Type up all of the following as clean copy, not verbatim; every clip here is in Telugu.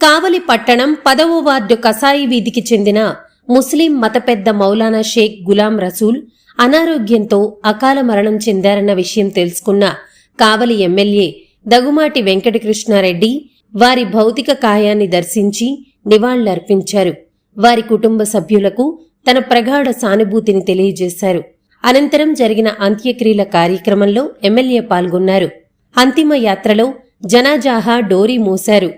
కావలి పట్టణం 10వ వార్డు కసాయి వీధికి చెందిన ముస్లిం మత పెద్ద మౌలానా షేక్ గులాం రసూల్ అనారోగ్యంతో అకాల మరణం చెందారన్న విషయం తెలుసుకున్న కావలి ఎమ్మెల్యే దగుమాటి వెంకటకృష్ణారెడ్డి వారి భౌతిక కాయాన్ని దర్శించి నివాళులర్పించారు. వారి కుటుంబ సభ్యులకు తన ప్రగాఢ సానుభూతిని తెలియజేశారు. అనంతరం జరిగిన అంత్యక్రియల కార్యక్రమంలో ఎమ్మెల్యే పాల్గొన్నారు. అంతిమ యాత్రలో జనాజాహా డోరీ మోశారు.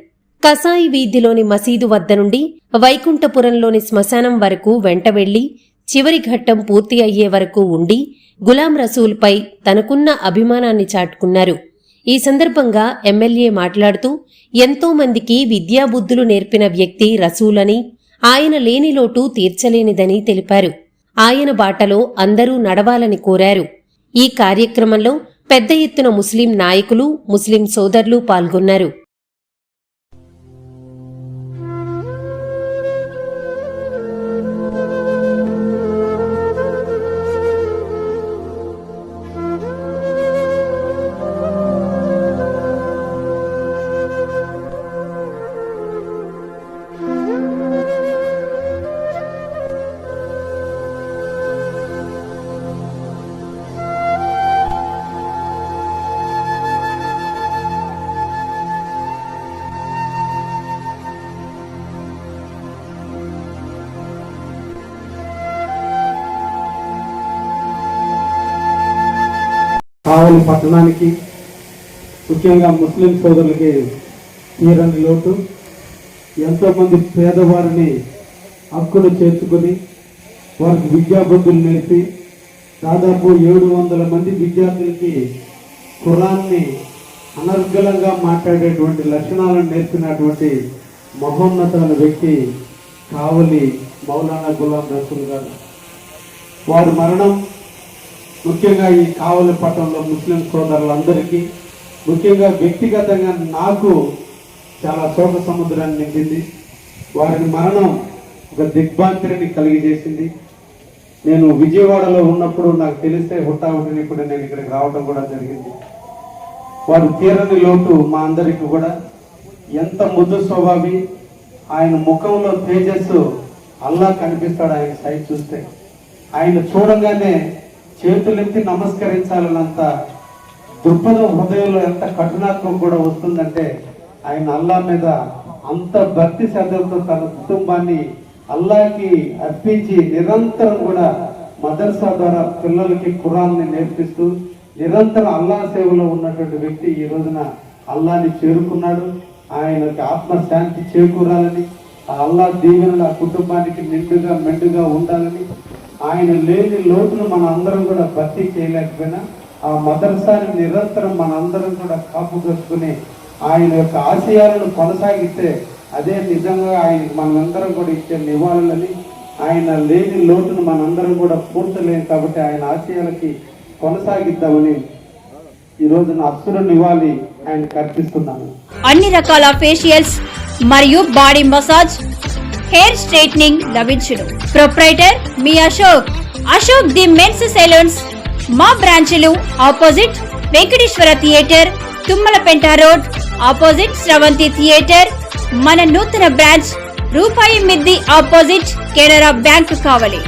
కసాయి వీధిలోని మసీదు వద్ద నుండి వైకుంఠపురంలోని శ్మశానం వరకు వెంట వెళ్లి చివరి ఘట్టం పూర్తి అయ్యే వరకు ఉండి గులాం రసూల్పై తనకున్న అభిమానాన్ని చాటుకున్నారు. ఈ సందర్భంగా ఎమ్మెల్యే మాట్లాడుతూ ఎంతో మందికి విద్యాబుద్ధులు నేర్పిన వ్యక్తి రసూలని, ఆయన లేని లోటు తీర్చలేనిదని తెలిపారు. ఆయన బాటలో అందరూ నడవాలని కోరారు. ఈ కార్యక్రమంలో పెద్ద ఎత్తున ముస్లిం నాయకులు, ముస్లిం సోదరులు పాల్గొన్నారు. కావలి పట్టణానికి ముఖ్యంగా ముస్లిం సోదరులకి తీరని లోటు. ఎంతోమంది పేదవారిని హక్కును చేర్చుకొని వారికి విద్యాబుద్ధులు నేర్పి దాదాపు 700 మంది విద్యార్థులకి ఖురాన్ని అనర్గళంగా మాట్లాడేటువంటి లక్షణాలను నేర్పినటువంటి మహోన్నతమైన వ్యక్తి కావలి మౌలానా గులాం రసూల్ గారు. వారి మరణం ముఖ్యంగా ఈ కావలి పట్టణంలో ముస్లిం సోదరులందరికీ, ముఖ్యంగా వ్యక్తిగతంగా నాకు చాలా శోక సముద్రాన్ని నింపింది. వారి మరణం ఒక దిగ్భ్రాంతిని కలిగజేసింది. నేను విజయవాడలో ఉన్నప్పుడు నాకు తెలిస్తే హుటాహుటిని ఇప్పుడు నేను ఇక్కడికి రావడం కూడా జరిగింది. వారు తీరని లోటు మా అందరికీ కూడా. ఎంత ముద్దు స్వభావి, ఆయన ముఖంలో తేజస్సు అల్లా కనిపిస్తాడు. ఆయన సైట్ చూస్తే ఆయన చూడగానే చేతులెత్తి నమస్కరించాలన్నంత దృక్పథం హృదయంలో ఎంత కఠినాత్మం కూడా వస్తుందంటే ఆయన అల్లా మీద అంత భక్తి శ్రద్ధలతో తన కుటుంబాన్ని అల్లాకి అర్పించి నిరంతరం కూడా మదర్సా ద్వారా పిల్లలకి ఖురాన్ని నేర్పిస్తూ నిరంతరం అల్లా సేవలో ఉన్నటువంటి వ్యక్తి ఈ రోజున అల్లాని చేరుకున్నాడు. ఆయనకి ఆత్మశాంతి చేకూరాలని, ఆ అల్లా దీవెనలు ఆ కుటుంబానికి నిండుగా మెండుగా ఉండాలని, ఆయన లేని లోటును మన అందరం కూడా భర్తీ చేయలేకపోయినా ఆ మదర్సాని నిరంతరం మన అందరం కూడా కాపుకొచ్చుకుని ఆయన యొక్క ఆశయాలను కొనసాగిస్తే అదే నిజంగా ఆయనకు మనందరం కూడా ఇచ్చే నివాళులని. ఆయన లేని లోటును మనందరం కూడా పూర్తలేము కాబట్టి ఆయన ఆశయాలకి కొనసాగిద్దామని ఈ రోజున అసుర నివాళి ఆయనకు అర్పిస్తున్నాను. అన్ని రకాల ఫేషియల్స్ మరియు బాడీ మసాజ్, హెయిర్ స్ట్రైట్నింగ్ లభించును. ప్రొప్రైటర్ మీ అశోక్ ది మెన్స్ సెలూన్స్. మా బ్రాంచ్లు opposite Venkateshwara theatre, Tummalapenta road opposite Sravanthi theatre. మన నూతన బ్రాంచ్ రూపాయి మిద్ది ఆపోజిట్ కెనరా బ్యాంక్ కావలి.